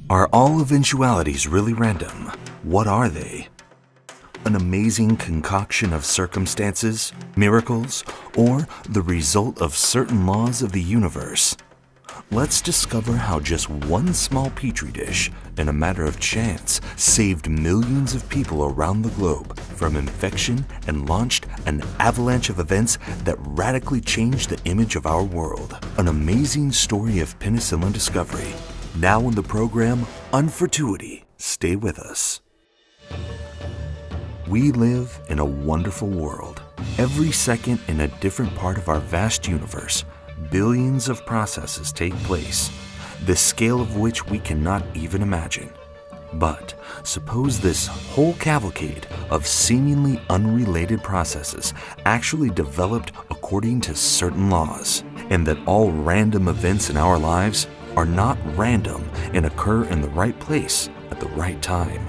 Are all eventualities really random? What are they? An amazing concoction of circumstances, miracles, or the result of certain laws of the universe? Let's discover how just one small petri dish, in a matter of chance, saved millions of people around the globe from infection and launched an avalanche of events that radically changed the image of our world. An amazing story of penicillin discovery. Now in the program, Unfortuity. Stay with us. We live in a wonderful world. Every second in a different part of our vast universe, billions of processes take place, the scale of which we cannot even imagine. But suppose this whole cavalcade of seemingly unrelated processes actually developed according to certain laws, and that all random events in our lives are not random and occur in the right place at the right time.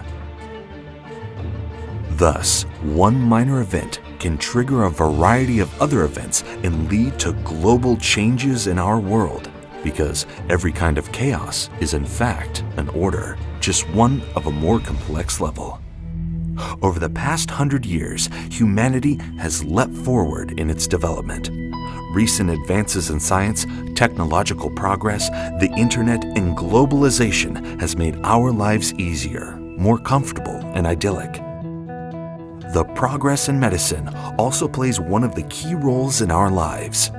Thus, one minor event can trigger a variety of other events and lead to global changes in our world, because every kind of chaos is in fact an order, just one of a more complex level. Over the past 100 years, humanity has leapt forward in its development. Recent advances in science, technological progress, the internet, and globalization has made our lives easier, more comfortable, and idyllic. The progress in medicine also plays one of the key roles in our lives.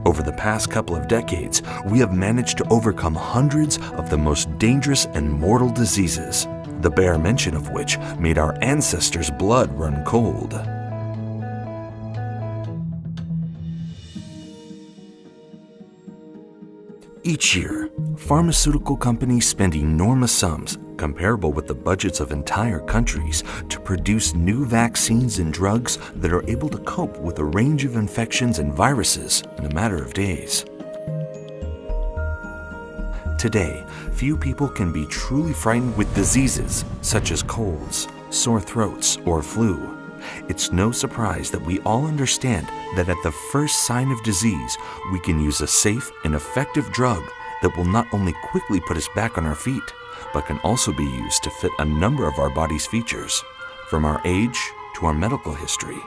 Over the past couple of decades, we have managed to overcome hundreds of the most dangerous and mortal diseases, the bare mention of which made our ancestors' blood run cold. Each year, pharmaceutical companies spend enormous sums, comparable with the budgets of entire countries, to produce new vaccines and drugs that are able to cope with a range of infections and viruses in a matter of days. Today, few people can be truly frightened with diseases such as colds, sore throats, or flu. It's no surprise that we all understand that at the first sign of disease, we can use a safe and effective drug that will not only quickly put us back on our feet, but can also be used to fit a number of our body's features, from our age to our medical history.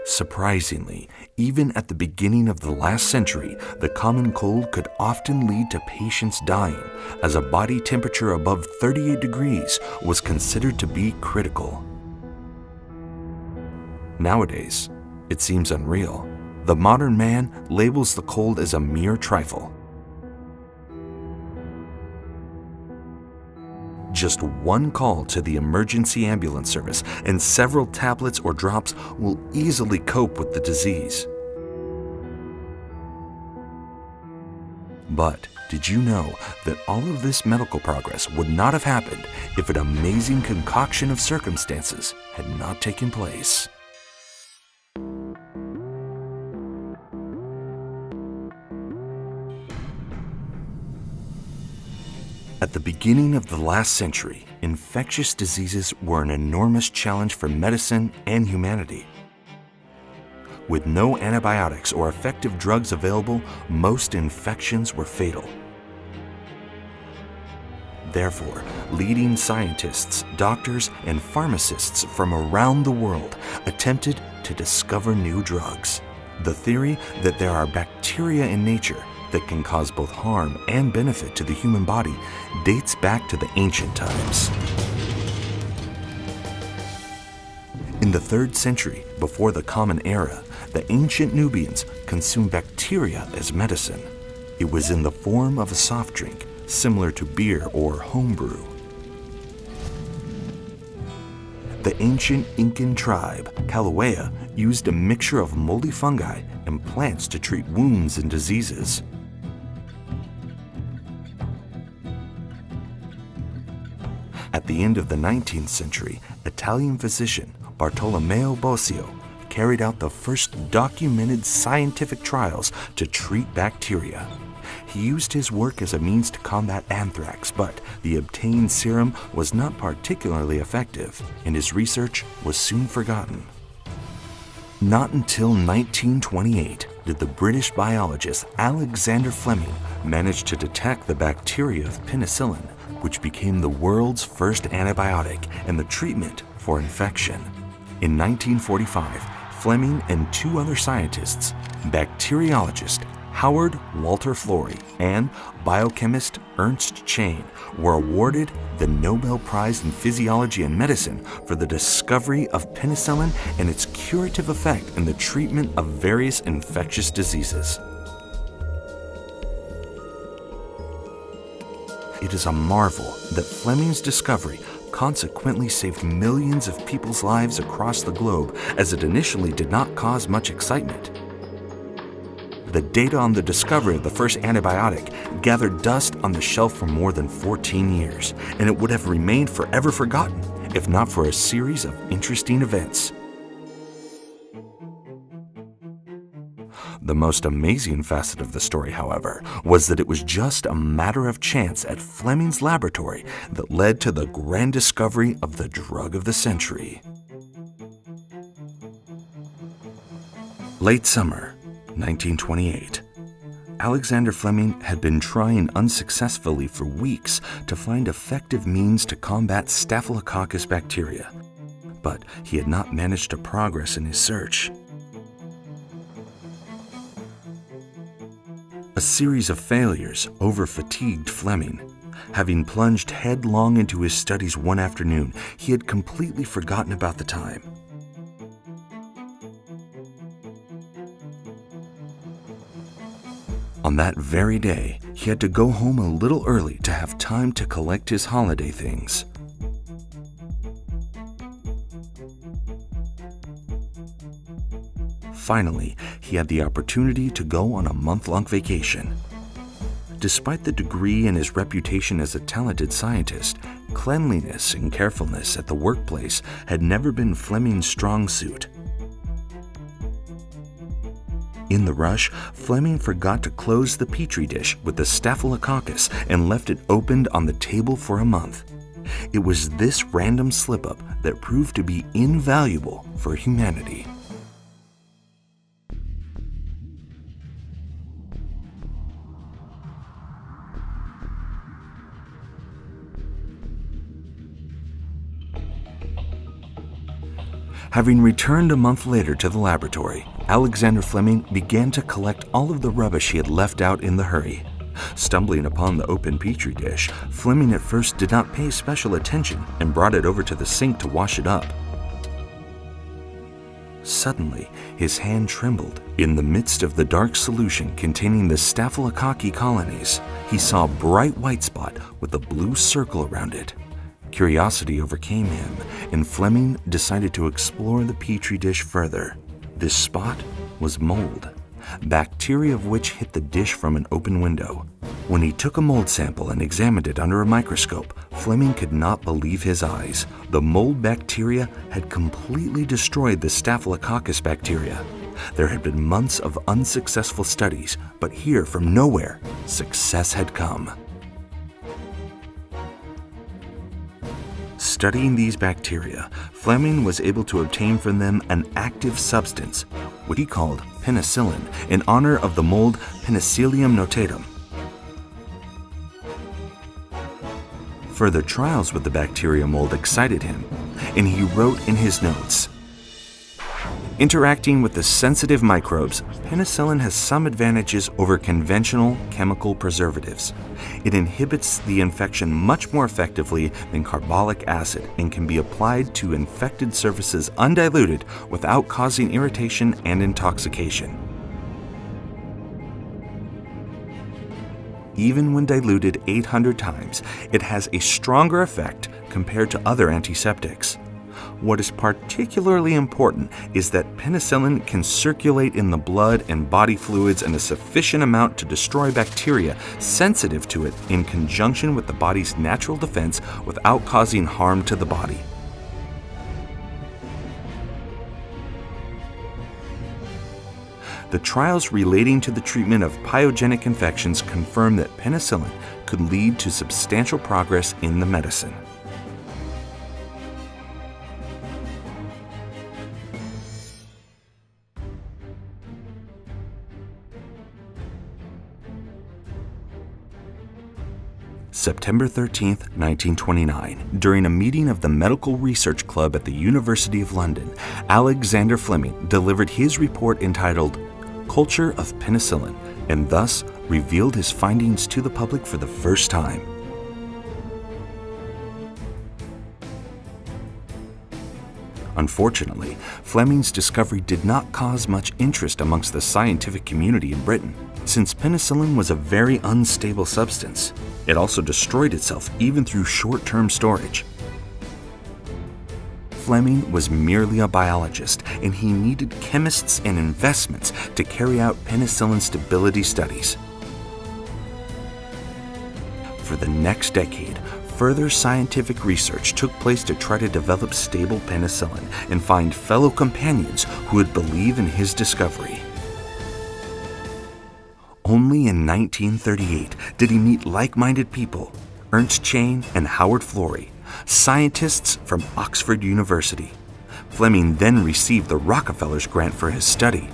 Surprisingly, even at the beginning of the last century, the common cold could often lead to patients dying, as a body temperature above 38 degrees was considered to be critical. Nowadays, it seems unreal. The modern man labels the cold as a mere trifle. Just one call to the emergency ambulance service and several tablets or drops will easily cope with the disease. But did you know that all of this medical progress would not have happened if an amazing concoction of circumstances had not taken place? At the beginning of the last century, infectious diseases were an enormous challenge for medicine and humanity. With no antibiotics or effective drugs available, most infections were fatal. Therefore, leading scientists, doctors, and pharmacists from around the world attempted to discover new drugs. The theory that there are bacteria in nature that can cause both harm and benefit to the human body dates back to the ancient times. In the 3rd century, before the Common Era, the ancient Nubians consumed bacteria as medicine. It was in the form of a soft drink, similar to beer or homebrew. The ancient Incan tribe, Calauea, used a mixture of moldy fungi and plants to treat wounds and diseases. At the end of the 19th century, Italian physician Bartolomeo Bosio carried out the first documented scientific trials to treat bacteria. He used his work as a means to combat anthrax, but the obtained serum was not particularly effective, and his research was soon forgotten. Not until 1928 did the British biologist Alexander Fleming manage to detect the bacteria of penicillin, which became the world's first antibiotic and the treatment for infection. In 1945, Fleming and two other scientists, bacteriologist Howard Walter Florey and biochemist Ernst Chain, were awarded the Nobel Prize in Physiology and Medicine for the discovery of penicillin and its curative effect in the treatment of various infectious diseases. It is a marvel that Fleming's discovery consequently saved millions of people's lives across the globe, as it initially did not cause much excitement. The data on the discovery of the first antibiotic gathered dust on the shelf for more than 14 years, and it would have remained forever forgotten if not for a series of interesting events. The most amazing facet of the story, however, was that it was just a matter of chance at Fleming's laboratory that led to the grand discovery of the drug of the century. Late summer, 1928. Alexander Fleming had been trying unsuccessfully for weeks to find effective means to combat Staphylococcus bacteria, but he had not managed to progress in his search. A series of failures over-fatigued Fleming. Having plunged headlong into his studies one afternoon, he had completely forgotten about the time. On that very day, he had to go home a little early to have time to collect his holiday things. Finally, he had the opportunity to go on a month-long vacation. Despite the degree and his reputation as a talented scientist, cleanliness and carefulness at the workplace had never been Fleming's strong suit. In the rush, Fleming forgot to close the petri dish with the Staphylococcus and left it opened on the table for a month. It was this random slip-up that proved to be invaluable for humanity. Having returned a month later to the laboratory, Alexander Fleming began to collect all of the rubbish he had left out in the hurry. Stumbling upon the open petri dish, Fleming at first did not pay special attention and brought it over to the sink to wash it up. Suddenly, his hand trembled. In the midst of the dark solution containing the Staphylococci colonies, he saw a bright white spot with a blue circle around it. Curiosity overcame him, and Fleming decided to explore the petri dish further. This spot was mold, bacteria of which hit the dish from an open window. When he took a mold sample and examined it under a microscope, Fleming could not believe his eyes. The mold bacteria had completely destroyed the Staphylococcus bacteria. There had been months of unsuccessful studies, but here, from nowhere, success had come. Studying these bacteria, Fleming was able to obtain from them an active substance, what he called penicillin, in honor of the mold Penicillium notatum. Further trials with the bacteria mold excited him, and he wrote in his notes, "Interacting with the sensitive microbes, penicillin has some advantages over conventional chemical preservatives. It inhibits the infection much more effectively than carbolic acid and can be applied to infected surfaces undiluted without causing irritation and intoxication. Even when diluted 800 times, it has a stronger effect compared to other antiseptics. What is particularly important is that penicillin can circulate in the blood and body fluids in a sufficient amount to destroy bacteria sensitive to it in conjunction with the body's natural defense without causing harm to the body." The trials relating to the treatment of pyogenic infections confirm that penicillin could lead to substantial progress in the medicine. September 13, 1929, during a meeting of the Medical Research Club at the University of London, Alexander Fleming delivered his report entitled Culture of Penicillin, and thus revealed his findings to the public for the first time. Unfortunately, Fleming's discovery did not cause much interest amongst the scientific community in Britain, since penicillin was a very unstable substance. It also destroyed itself even through short-term storage. Fleming was merely a biologist, and he needed chemists and investments to carry out penicillin stability studies. For the next decade, further scientific research took place to try to develop stable penicillin and find fellow companions who would believe in his discovery. Only in 1938 did he meet like-minded people, Ernst Chain and Howard Florey, scientists from Oxford University. Fleming then received the Rockefeller's grant for his study.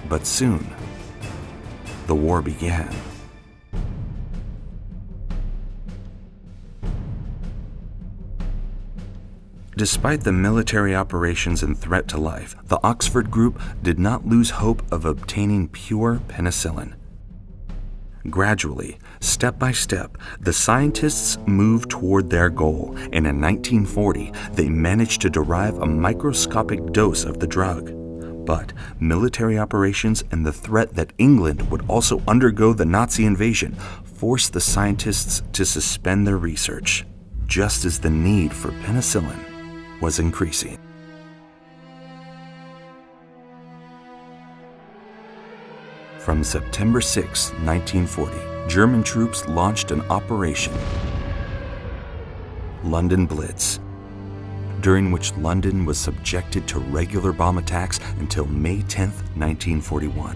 But soon, the war began. Despite the military operations and threat to life, the Oxford group did not lose hope of obtaining pure penicillin. Gradually, step by step, the scientists moved toward their goal, and in 1940, they managed to derive a microscopic dose of the drug. But military operations and the threat that England would also undergo the Nazi invasion forced the scientists to suspend their research, just as the need for penicillin was increasing. From September 6, 1940, German troops launched an operation, London Blitz, during which London was subjected to regular bomb attacks until May 10, 1941.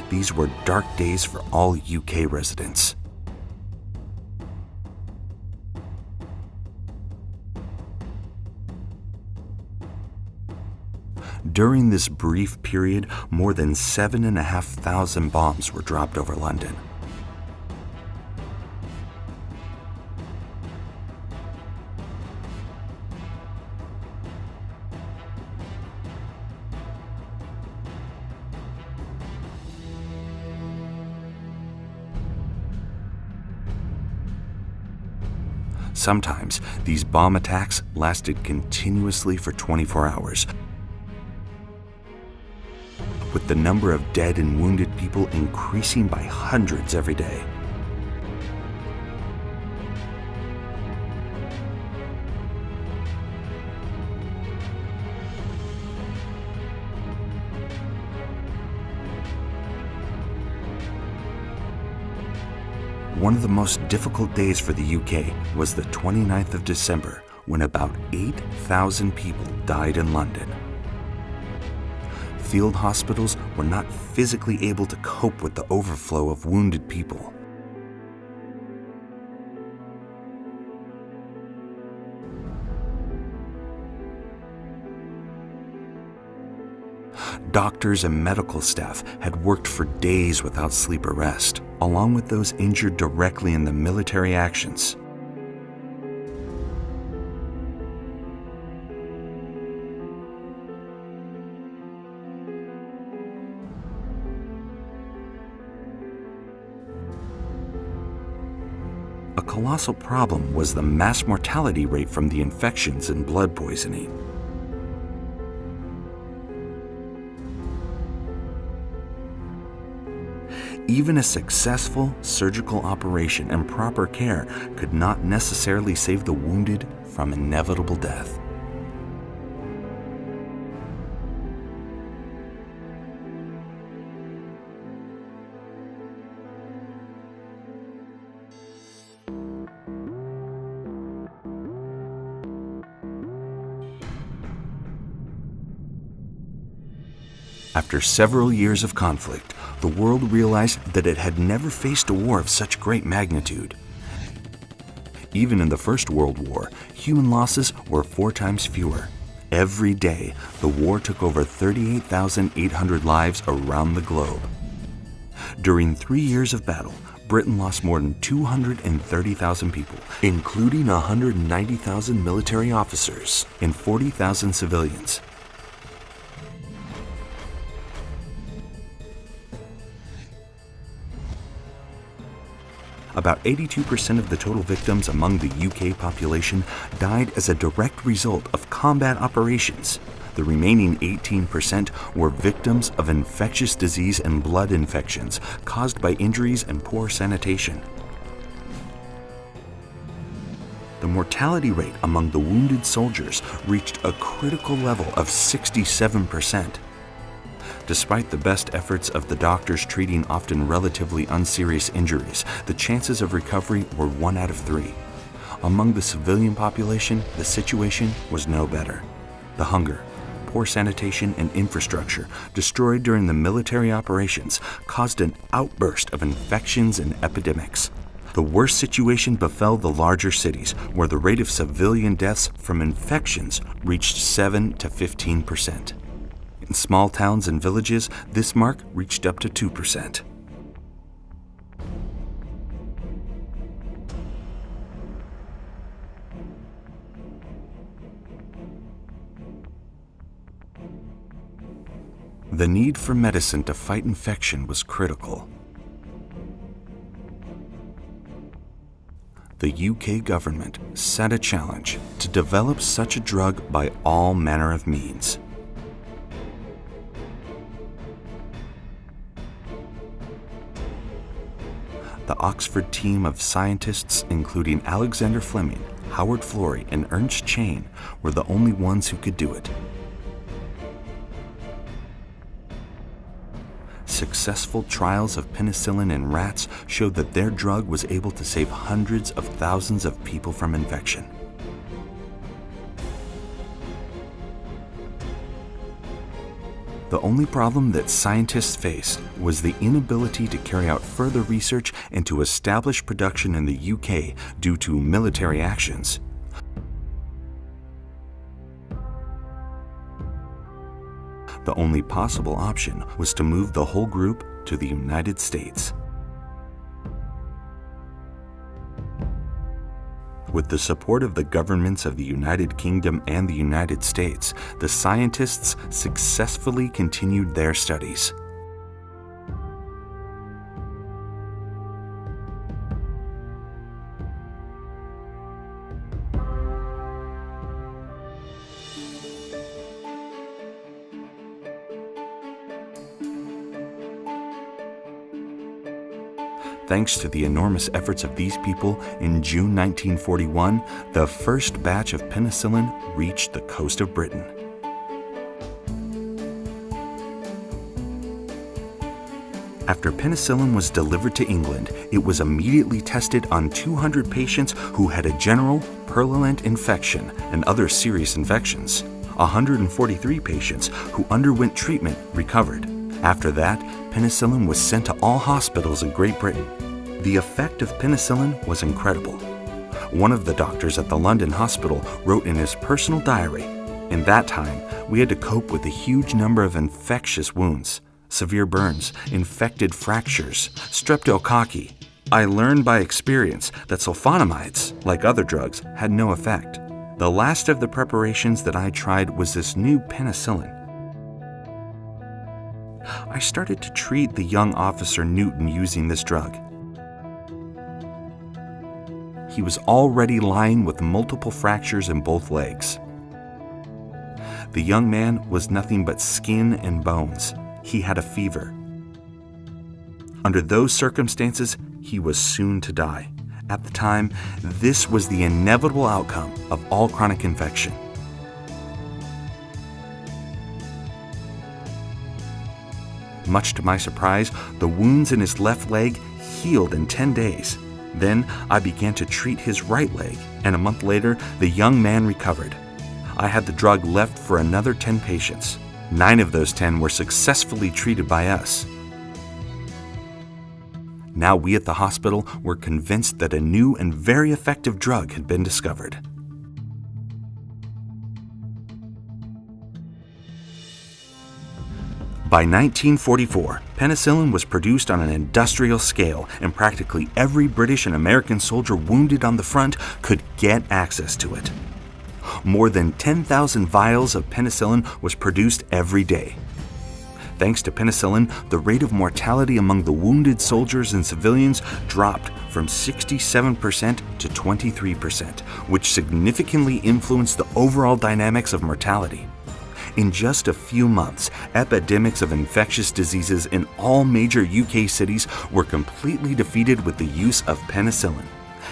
These were dark days for all UK residents. During this brief period, more than 7,500 bombs were dropped over London. Sometimes, these bomb attacks lasted continuously for 24 hours, with the number of dead and wounded people increasing by hundreds every day. One of the most difficult days for the UK was the 29th of December, when about 8,000 people died in London. Field hospitals were not physically able to cope with the overflow of wounded people. Doctors and medical staff had worked for days without sleep or rest, along with those injured directly in the military actions. A colossal problem was the mass mortality rate from the infections and blood poisoning. Even a successful surgical operation and proper care could not necessarily save the wounded from inevitable death. After several years of conflict, the world realized that it had never faced a war of such great magnitude. Even in the First World War, human losses were 4 times fewer. Every day, the war took over 38,800 lives around the globe. During 3 years of battle, Britain lost more than 230,000 people, including 190,000 military officers and 40,000 civilians. About 82% of the total victims among the UK population died as a direct result of combat operations. The remaining 18% were victims of infectious disease and blood infections caused by injuries and poor sanitation. The mortality rate among the wounded soldiers reached a critical level of 67%. Despite the best efforts of the doctors treating often relatively unserious injuries, the chances of recovery were 1 out of 3. Among the civilian population, the situation was no better. The hunger, poor sanitation, and infrastructure destroyed during the military operations caused an outburst of infections and epidemics. The worst situation befell the larger cities, where the rate of civilian deaths from infections reached 7 to 15%. In small towns and villages, this mark reached up to 2%. The need for medicine to fight infection was critical. The UK government set a challenge to develop such a drug by all manner of means. The Oxford team of scientists, including Alexander Fleming, Howard Florey, and Ernst Chain, were the only ones who could do it. Successful trials of penicillin in rats showed that their drug was able to save hundreds of thousands of people from infection. The only problem that scientists faced was the inability to carry out further research and to establish production in the UK due to military actions. The only possible option was to move the whole group to the United States. With the support of the governments of the United Kingdom and the United States, the scientists successfully continued their studies. Thanks to the enormous efforts of these people, in June 1941, the first batch of penicillin reached the coast of Britain. After penicillin was delivered to England, it was immediately tested on 200 patients who had a general purulent infection and other serious infections. 143 patients who underwent treatment recovered. After that, penicillin was sent to all hospitals in Great Britain. The effect of penicillin was incredible. One of the doctors at the London hospital wrote in his personal diary, "In that time, we had to cope with a huge number of infectious wounds, severe burns, infected fractures, streptococci. I learned by experience that sulfonamides, like other drugs, had no effect. The last of the preparations that I tried was this new penicillin. I started to treat the young officer Newton using this drug. He was already lying with multiple fractures in both legs. The young man was nothing but skin and bones. He had a fever. Under those circumstances, he was soon to die. At the time, this was the inevitable outcome of all chronic infection. Much to my surprise, the wounds in his left leg healed in 10 days. Then I began to treat his right leg, and a month later, the young man recovered. I had the drug left for another 10 patients. 9 of those 10 were successfully treated by us. Now we at the hospital were convinced that a new and very effective drug had been discovered. By 1944, penicillin was produced on an industrial scale, and practically every British and American soldier wounded on the front could get access to it. More than 10,000 vials of penicillin was produced every day. Thanks to penicillin, the rate of mortality among the wounded soldiers and civilians dropped from 67% to 23%, which significantly influenced the overall dynamics of mortality. In just a few months, epidemics of infectious diseases in all major UK cities were completely defeated with the use of penicillin.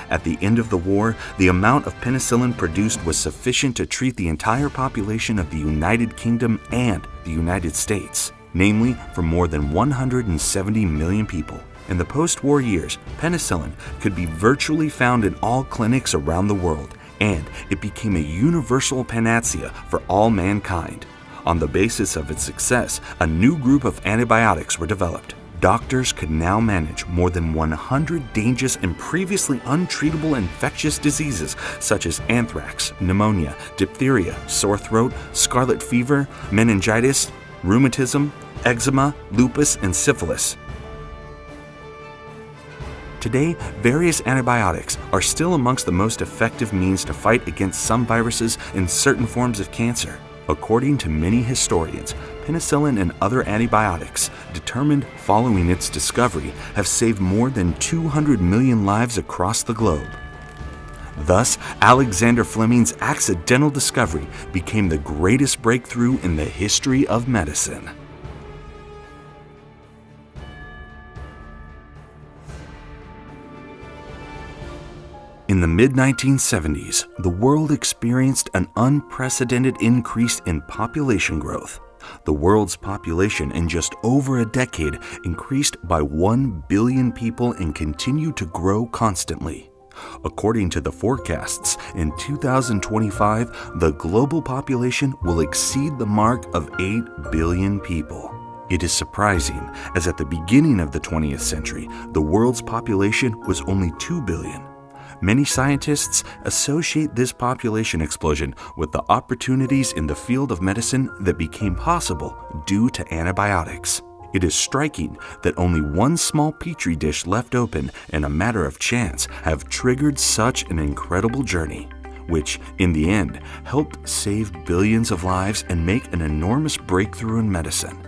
At the end of the war, the amount of penicillin produced was sufficient to treat the entire population of the United Kingdom and the United States, namely for more than 170 million people. In the post-war years, penicillin could be virtually found in all clinics around the world, and it became a universal panacea for all mankind. On the basis of its success, a new group of antibiotics were developed. Doctors could now manage more than 100 dangerous and previously untreatable infectious diseases such as anthrax, pneumonia, diphtheria, sore throat, scarlet fever, meningitis, rheumatism, eczema, lupus, and syphilis. Today, various antibiotics are still amongst the most effective means to fight against some viruses and certain forms of cancer. According to many historians, penicillin and other antibiotics, determined following its discovery, have saved more than 200 million lives across the globe. Thus, Alexander Fleming's accidental discovery became the greatest breakthrough in the history of medicine. In the mid-1970s, the world experienced an unprecedented increase in population growth. The world's population in just over a decade increased by 1 billion people and continued to grow constantly. According to the forecasts, in 2025, the global population will exceed the mark of 8 billion people. It is surprising, as at the beginning of the 20th century, the world's population was only 2 billion. Many scientists associate this population explosion with the opportunities in the field of medicine that became possible due to antibiotics. It is striking that only one small petri dish left open and a matter of chance have triggered such an incredible journey, which, in the end, helped save billions of lives and make an enormous breakthrough in medicine.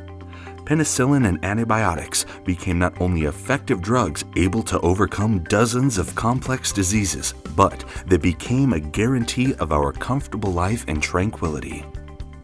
Penicillin and antibiotics became not only effective drugs able to overcome dozens of complex diseases, but they became a guarantee of our comfortable life and tranquility.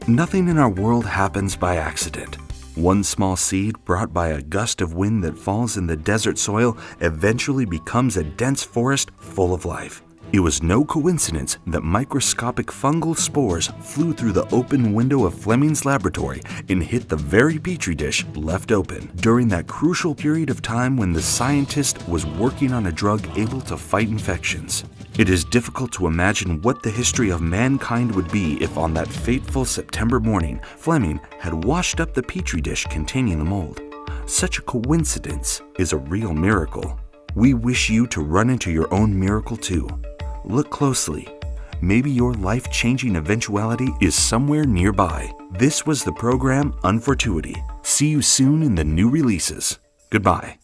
Nothing in our world happens by accident. One small seed brought by a gust of wind that falls in the desert soil eventually becomes a dense forest full of life. It was no coincidence that microscopic fungal spores flew through the open window of Fleming's laboratory and hit the very petri dish left open during that crucial period of time when the scientist was working on a drug able to fight infections. It is difficult to imagine what the history of mankind would be if on that fateful September morning, Fleming had washed up the petri dish containing the mold. Such a coincidence is a real miracle. We wish you to run into your own miracle too. Look closely. Maybe your life-changing eventuality is somewhere nearby. This was the program Unfortuity. See you soon in the new releases. Goodbye.